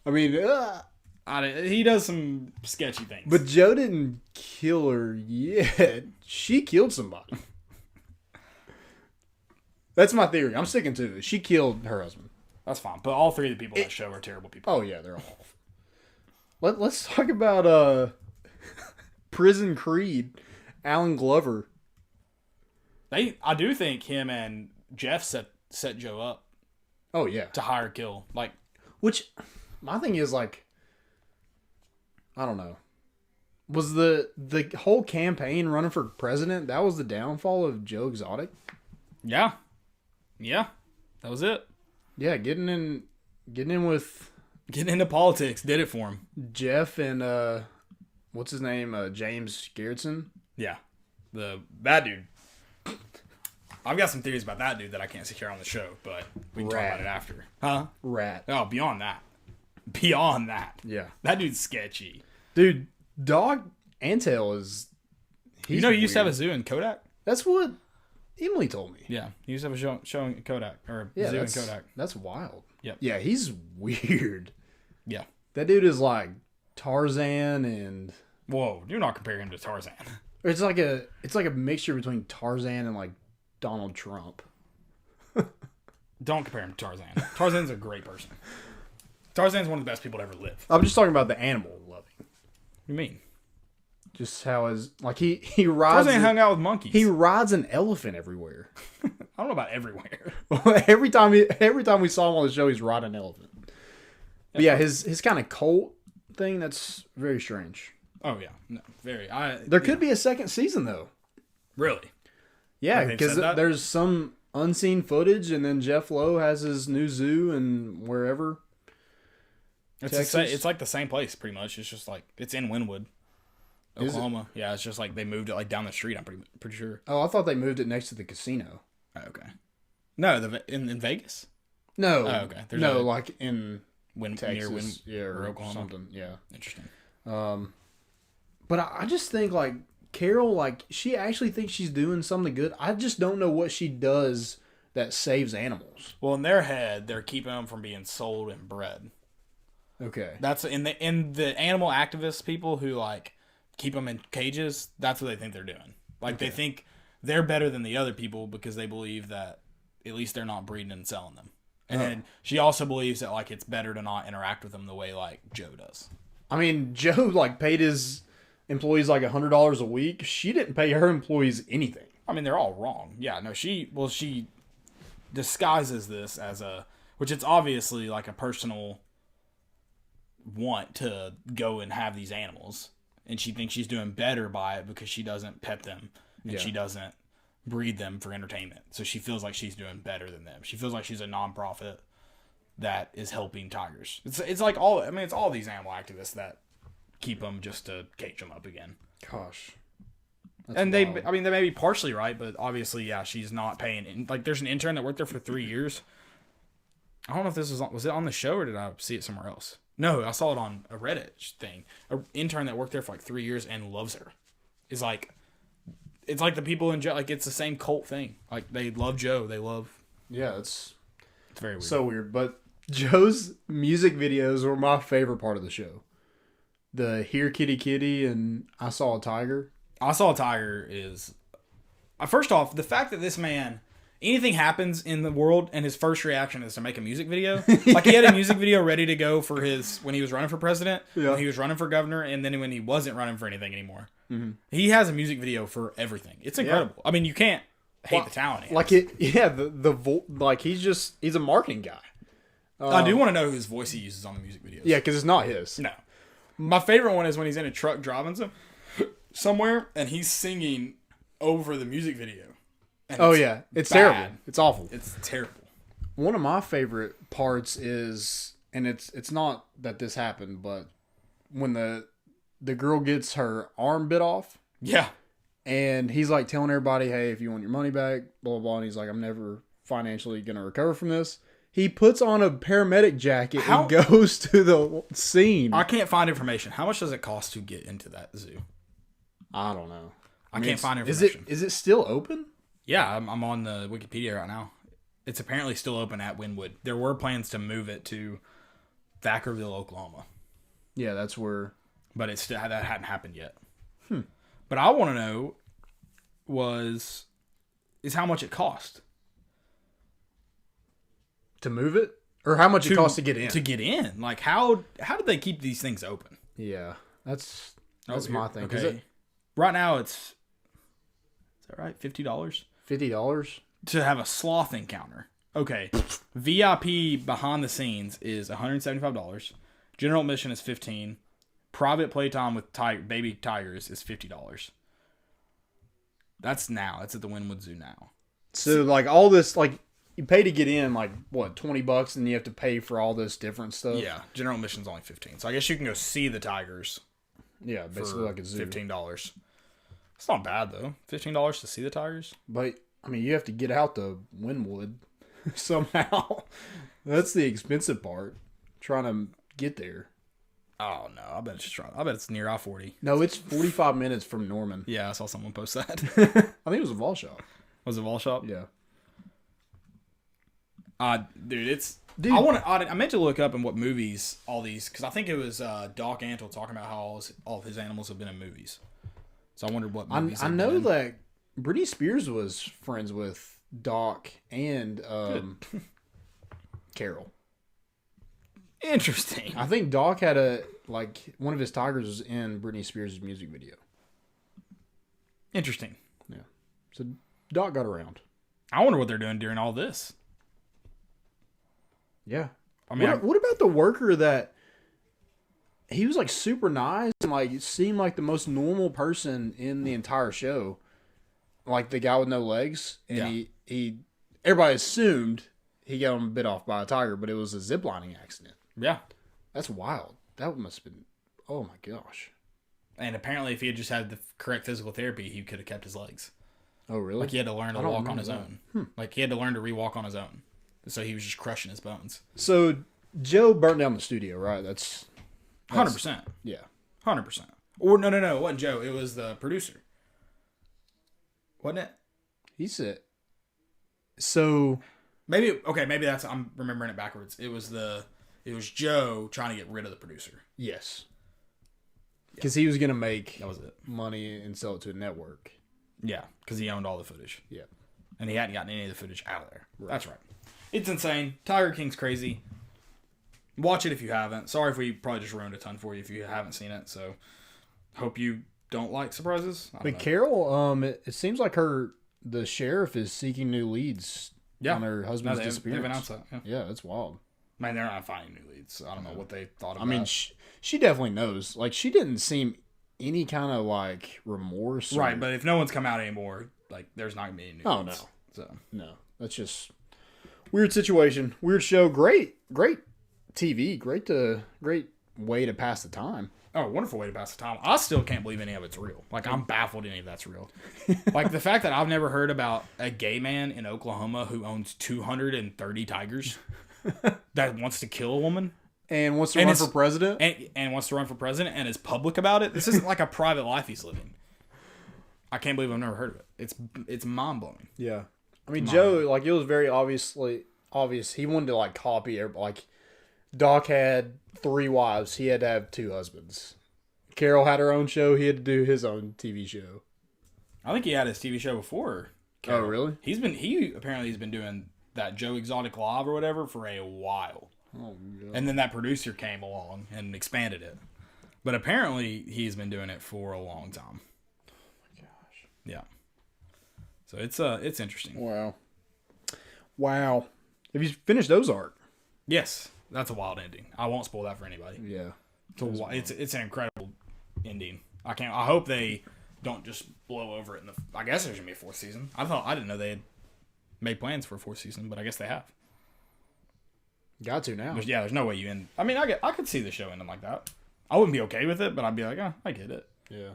I mean, he does some sketchy things. but Joe didn't kill her yet. She killed somebody. That's my theory. I'm sticking to it. She killed her husband. That's fine. But all three of the people on that show are terrible people. Oh yeah, they're all awful. Let's talk about Prison Creed. Alan Glover. I do think him and Jeff set Joe up. Oh yeah. To hire kill. Like, which my thing is like, I don't know. Was the whole campaign running for president, that was the downfall of Joe Exotic? Yeah. Yeah. That was it. Yeah, getting into politics did it for him. Jeff and what's his name? James Garretson. Yeah. That dude. I've got some theories about that dude that I can't secure on the show, but we can talk about it after. Huh? Rat. Oh, beyond that. Beyond that. Yeah. That dude's sketchy. Dude, Dog Antel is... He used to have a zoo in Kodak? That's what Emily told me. Yeah. He used to have a show in Kodak. Or yeah, zoo in Kodak. That's wild. Yep. Yeah, he's weird. Yeah. That dude is like Tarzan and... Whoa, do not compare him to Tarzan. It's like a mixture between Tarzan and like Donald Trump. Don't compare him to Tarzan. Tarzan's a great person. Tarzan's one of the best people to ever live. I'm just talking about the animal loving. What do you mean? Just how he rides. Tarzan hung out with monkeys. He rides an elephant everywhere. I don't know about everywhere. every time we saw him on the show, he's riding an elephant. But yeah, his kind of cult thing, that's very strange. Oh yeah, no, very. There could be a second season though. Really? Yeah, because there's some unseen footage, and then Jeff Lowe has his new zoo and wherever. It's like the same place pretty much. It's just like it's in Wynwood, Oklahoma. Yeah, it's just like they moved it like down the street. I'm pretty sure. Oh, I thought they moved it next to the casino. Oh, okay. No, in Vegas. No. Oh, okay. Like in Texas, or Oklahoma. Something. Yeah. Interesting. But I just think like Carol, like she actually thinks she's doing something good. I just don't know what she does that saves animals. Well, in their head, they're keeping them from being sold and bred. Okay. That's in the animal activist people who like keep them in cages. That's what they think they're doing. Like they think they're better than the other people because they believe that at least they're not breeding and selling them. And then she also believes that like it's better to not interact with them the way like Joe does. I mean, Joe like paid his employees like $100 a week. She didn't pay her employees anything. I mean, they're all wrong. Yeah, no, she disguises this as which it's obviously like a personal want to go and have these animals. And she thinks she's doing better by it because she doesn't pet them and she doesn't breed them for entertainment. So she feels like she's doing better than them. She feels like she's a nonprofit that is helping tigers. It's like it's all these animal activists that keep them just to cage them up again. Gosh. And they may be partially right, but obviously, yeah, she's not paying. Like, there's an intern that worked there for 3 years. I don't know if this was it on the show or did I see it somewhere else? No, I saw it on a Reddit thing. An intern that worked there for like 3 years and loves her. It's like the people in Joe. Like, it's the same cult thing. Like, they love Joe. They love. Yeah, it's very weird. So weird. But Joe's music videos were my favorite part of the show. The Here Kitty Kitty and I Saw a Tiger. I Saw a Tiger is... First off, the fact that this man... Anything happens in the world and his first reaction is to make a music video. Like, he had a music video ready to go for when he was running for president, when he was running for governor, and then when he wasn't running for anything anymore. Mm-hmm. He has a music video for everything. It's incredible. Yeah. I mean, you can't hate the talent. He's a marketing guy. I do want to know whose voice he uses on the music videos. Yeah, because it's not his. No. My favorite one is when he's in a truck driving somewhere and he's singing over the music video. It's terrible. It's awful. It's terrible. One of my favorite parts is, and it's not that this happened, but when the girl gets her arm bit off. Yeah. And he's like telling everybody, hey, if you want your money back, blah, blah, blah. And he's like, I'm never financially going to recover from this. He puts on a paramedic jacket How- and goes to the scene. I can't find information. How much does it cost to get into that zoo? I don't know. I can't find Is information. it still open? Yeah, I'm on the Wikipedia right now. It's apparently still open at Wynwood. There were plans to move it to Thackerville, Oklahoma, Yeah, that's where. but that hadn't happened yet. But I want to know is how much it cost To move it? Or how much it costs to get in? To get in, like how did they keep these things open? Yeah, that's Oh, my thing. Okay. Is it Right now, is that right? $50 $50? to have a sloth encounter. Okay, VIP behind the scenes is $175. General admission is $15. Private playtime with baby tigers is $50. That's at the Wynwood Zoo now. So like all this, like you pay to get in, like what, $20, and you have to pay for all this different stuff. Yeah, general admission's only $15. So I guess you can go see the tigers. Yeah, basically like a zoo. $15. It's not bad though. $15 to see the tigers. But I mean, you have to get out to Wynwood somehow. That's the expensive part. Trying to get there. Oh no, I bet it's near I-40. No, it's 45 minutes from Norman. Yeah, I saw someone post that. I think it was a Vol Shop. Was it Vol Shop? Yeah. Dude, I meant to look up in what movies all these, because I think it was Doc Antle talking about how all of his animals have been in movies. So I wondered what movies. I know that Britney Spears was friends with Doc and Carol. Interesting. I think Doc had one of his tigers was in Britney Spears' music video. Interesting. Yeah. So Doc got around. I wonder what they're doing during all this. Yeah. I mean, what about the worker that he was like super nice and like seemed like the most normal person in the entire show, like the guy with no legs, and he everybody assumed he got him bit off by a tiger, but it was a ziplining accident. Yeah. That's wild. That must have been. Oh my gosh. And apparently, if he had just had the correct physical therapy, he could have kept his legs. Oh really? Like he had to learn to walk on his remember own. Like he had to learn to re-walk on his own. So he was just crushing his bones. So Joe burnt down the studio, right? That's 100%. yeah. 100%. Or no, it wasn't Joe. It was the producer. Wasn't it? He said. So Maybe that's, I'm remembering it backwards. It was Joe trying to get rid of the producer. yes, because he was gonna make That was it. money and sell it to a network. Yeah, because he owned all the footage. Yeah. And he hadn't gotten any of the footage out of there. Right. That's right. It's insane. Tiger King's crazy. Watch it if you haven't. Sorry if we probably just ruined a ton for you if you haven't seen it. So, hope you don't like surprises. I don't know. Carol, it seems like the sheriff is seeking new leads on her husband's disappearance. They've announced that. Yeah, that's wild. Man, they're not finding new leads. So I don't know what they thought about. I mean, she definitely knows. Like, she didn't seem any kind of like remorse. Right, but if no one's come out anymore, like there's not gonna be any new Oh, leads. no. So No, that's just weird situation, weird show. Great TV, great way to pass the time. Oh, wonderful way to pass the time. I still can't believe any of it's real. Like, I'm baffled any of that's real. Like, the fact that I've never heard about a gay man in Oklahoma who owns 230 tigers that wants to kill a woman And wants to run for president. and wants to run for president and is public about it. This isn't like a private life he's living. I can't believe I've never heard of it. It's mind-blowing. Yeah. I mean, Joe, like, it was very obvious. He wanted to, like, copy everybody. Like, Doc had 3 wives. He had to have 2 husbands. Carol had her own show. He had to do his own TV show. I think he had his TV show before. Carol. Oh, really? He apparently has been doing that Joe Exotic Live or whatever for a while. Oh, God. And then that producer came along and expanded it. But apparently he's been doing it for a long time. Oh, my gosh. Yeah. So it's interesting. Wow. Have you finished Ozark? Yes, that's a wild ending. I won't spoil that for anybody. Yeah. It's an incredible ending. I hope they don't just blow over it I guess there's gonna be a 4th season. I didn't know they had made plans for a 4th season, but I guess they have. Got to now. There's no way you end. I mean, I could see the show ending like that. I wouldn't be okay with it, but I'd be like, I get it. Yeah.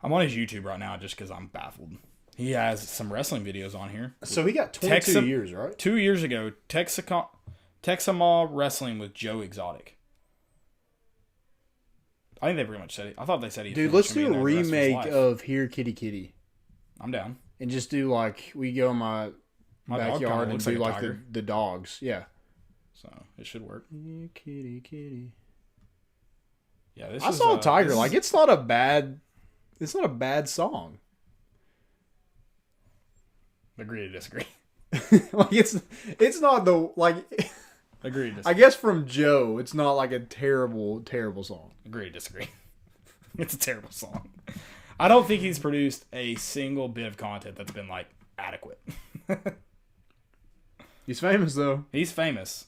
I'm on his YouTube right now just because I'm baffled. He has some wrestling videos on here. So he got 22 years, right? 2 years ago, Texama Wrestling with Joe Exotic. I think they pretty much said it. I thought they said he. Dude, let's do a remake of Here Kitty Kitty. I'm down. And just do like, we go in my backyard and do like the dogs. Yeah. So it should work. Here kitty kitty. Yeah, this I saw a tiger. Like, it's not a bad song. Agree to disagree. Like, it's not the, like, Agree to disagree. I guess from Joe, it's not like a terrible song. Agree to disagree. It's a terrible song. I don't think he's produced a single bit of content that's been, like, adequate. He's famous, though. He's famous.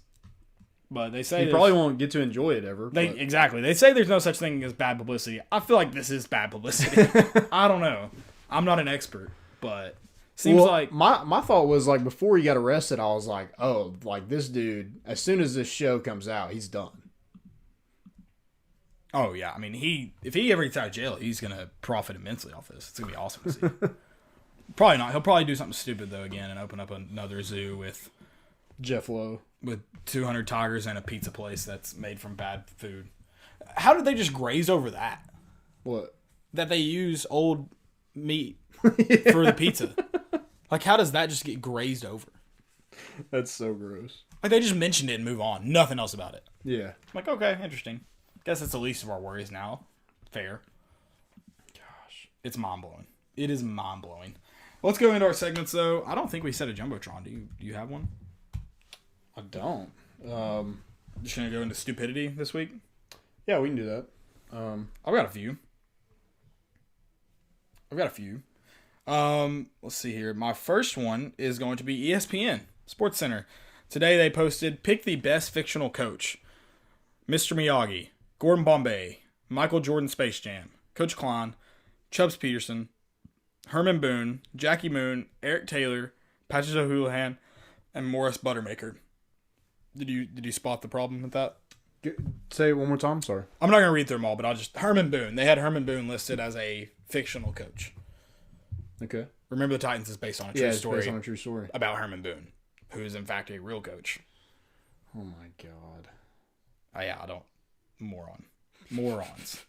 But they say he probably won't get to enjoy it ever. Exactly. They say there's no such thing as bad publicity. I feel like this is bad publicity. I don't know. I'm not an expert, but seems like my thought was, like, before he got arrested, I was like, oh, like, this dude, as soon as this show comes out, he's done. Oh yeah, I mean, if he ever gets out of jail, he's gonna profit immensely off this. It's gonna be awesome to see. Probably not. He'll probably do something stupid though again and open up another zoo with Jeff Lowe. With 200 tigers and a pizza place that's made from bad food. How did they just graze over that? What? That they use old meat for the pizza. Like, how does that just get grazed over? That's so gross. Like, they just mentioned it and move on. Nothing else about it. Yeah. I'm like, okay, interesting. Guess that's the least of our worries now. Fair. Gosh. It's mind-blowing. It is mind-blowing. Let's go into our segments, though. I don't think we said a Jumbotron. Do you have one? I don't. Just gonna go into stupidity this week? Yeah, we can do that. I've got a few. Let's see here. My first one is going to be ESPN Sports Center. Today they posted, pick the best fictional coach. Mr. Miyagi, Gordon Bombay, Michael Jordan Space Jam, Coach Klein, Chubbs Peterson, Herman Boone, Jackie Moon, Eric Taylor, Patrick O'Houlihan, and Morris Buttermaker. Did you spot the problem with that? Say it one more time. Sorry. I'm not going to read through them all, but Herman Boone. They had Herman Boone listed as a fictional coach. Okay. Remember the Titans is based on a true story. Based on a true story about Herman Boone, who is in fact a real coach. Oh my God. Yeah, I don't. Morons.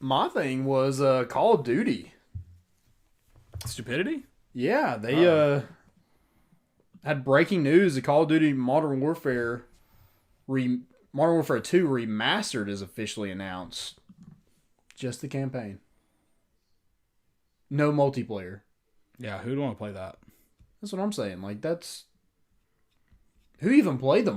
My thing was Call of Duty. Stupidity? Yeah, they had breaking news. The Call of Duty Modern Warfare 2 Remastered is officially announced. Just the campaign. No multiplayer. Yeah, who'd want to play that? That's what I'm saying. Like, that's... Who even played the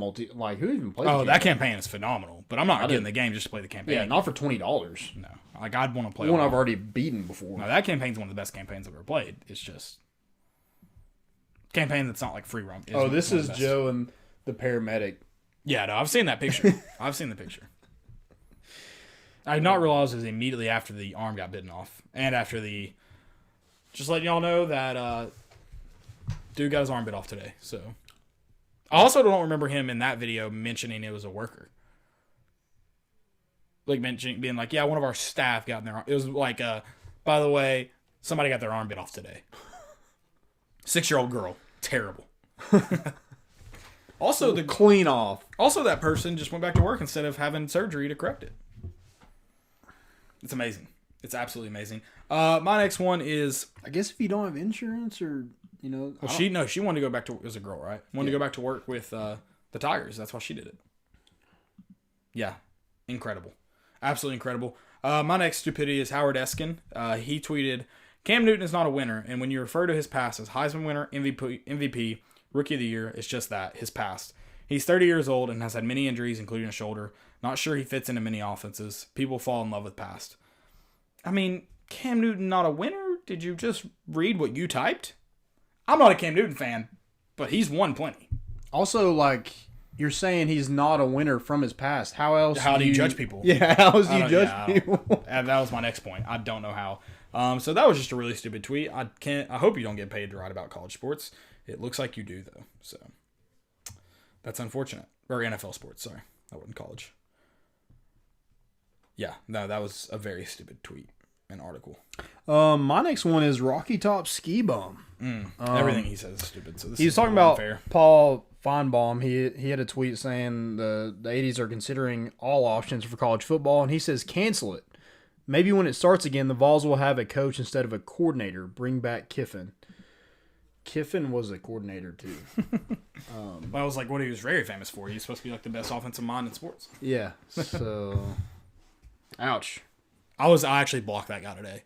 that campaign is phenomenal. But I'm not getting the game just to play the campaign. Yeah, not for $20. No. Like, I'd want to play one I've already beaten before. No, that campaign's one of the best campaigns I've ever played. It's just... campaign that's not like free roam. This is Joe and the paramedic. Yeah, no, I've seen that picture. I did not realize it was immediately after the arm got bitten off. And after the... Just letting y'all know that dude got his arm bit off today. So... I also don't remember him in that video mentioning it was a worker. Like, being like, yeah, one of our staff got in their arm. It was like, by the way, somebody got their arm bit off today. 6-year-old girl. Terrible. Also, the clean off. Also, that person just went back to work instead of having surgery to correct it. It's amazing. It's absolutely amazing. My next one is... I guess if you don't have insurance or... Well, she wanted to go back to... It was a girl, right? Wanted to go back to work with the Tigers. That's why she did it. Yeah. Incredible. Absolutely incredible. My next stupidity is Howard Eskin. He tweeted, Cam Newton is not a winner, and when you refer to his past as Heisman winner, MVP, Rookie of the Year, it's just that, his past. He's 30 years old and has had many injuries, including a shoulder. Not sure he fits into many offenses. People fall in love with past. I mean, Cam Newton not a winner? Did you just read what you typed? I'm not a Cam Newton fan, but he's won plenty. Also, like, you're saying he's not a winner from his past. How else? How do you judge people? Yeah, how else do you judge people? That was my next point. I don't know how. So that was just a really stupid tweet. I hope you don't get paid to write about college sports. It looks like you do, though. So that's unfortunate. Or NFL sports. Sorry, that wasn't college. Yeah, no, that was a very stupid tweet. an article. My next one is Rocky Top Ski Bum. Everything he says is stupid. So this He's is talking about unfair. Paul Feinbaum. He had a tweet saying the 80s are considering all options for college football, and he says cancel it. Maybe when it starts again, the Vols will have a coach instead of a coordinator. Bring back Kiffin. Kiffin was a coordinator too. Well, I was like what he was very famous for. He's supposed to be like the best offensive mind in sports. Yeah. So, ouch. I actually blocked that guy today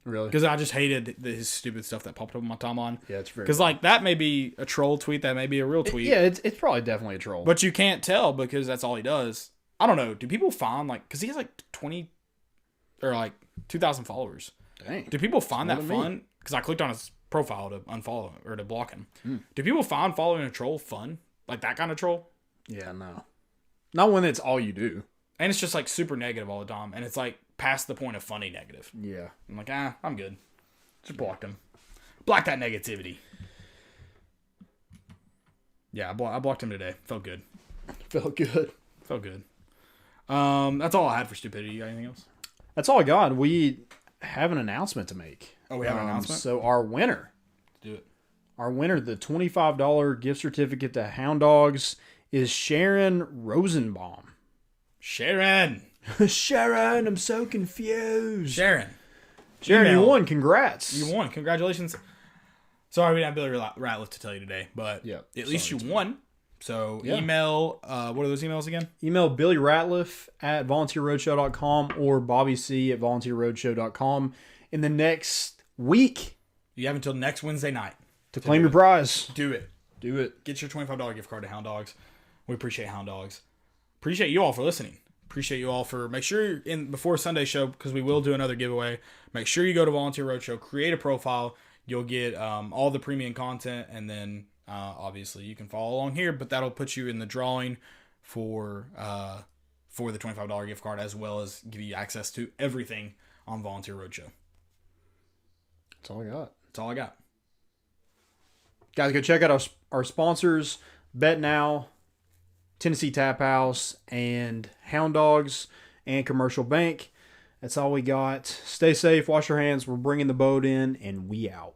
Really? because I just hated his stupid stuff that popped up on my timeline. Yeah, it's very. Because like that may be a troll tweet, that may be a real tweet. Yeah, it's probably definitely a troll. But you can't tell because that's all he does. I don't know. Do people find like because he has like 20 or like 2,000 followers? Dang. Do people find that More than me. fun? Because I clicked on his profile to unfollow or to block him. Do people find following a troll fun? Like that kind of troll? Yeah, no. Not when it's all you do. And it's just like super negative all the time. And it's like past the point of funny negative. Yeah. I'm like, I'm good. Just blocked him. Block that negativity. Yeah, I blocked him today. Felt good. Felt good. Felt good. That's all I had for stupidity. You got anything else? That's all I got. We have an announcement to make. Oh, we have an announcement? So our winner. Do it. Our winner, the $25 gift certificate to Hound Dogs, is Sharon Rosenbaum. Sharon, Sharon, I'm so confused. Sharon, You email. won. Congrats. You won. Congratulations. Sorry we didn't have Billy Ratliff to tell you today, but Yeah, at least you won. So Yeah. email, what are those emails again? Email Billy Ratliff at volunteerroadshow.com or Bobby C at volunteerroadshow.com in the next week You have until next Wednesday night to claim your prize. Do it. Do it. Get your $25 gift card to Hound Dogs. We appreciate Hound Dogs. Appreciate you all for listening. Appreciate you all for make sure before Sunday show, because we will do another giveaway, make sure you go to Volunteer Roadshow, create a profile. You'll get all the premium content, and then obviously you can follow along here, but that'll put you in the drawing for the $25 gift card, as well as give you access to everything on Volunteer Roadshow. That's all I got. That's all I got. Guys, go check out our sponsors, Bet Now, Tennessee Tap House, and Hound Dogs, and Commercial Bank. That's all we got. Stay safe, wash your hands. We're bringing the boat in, and we out.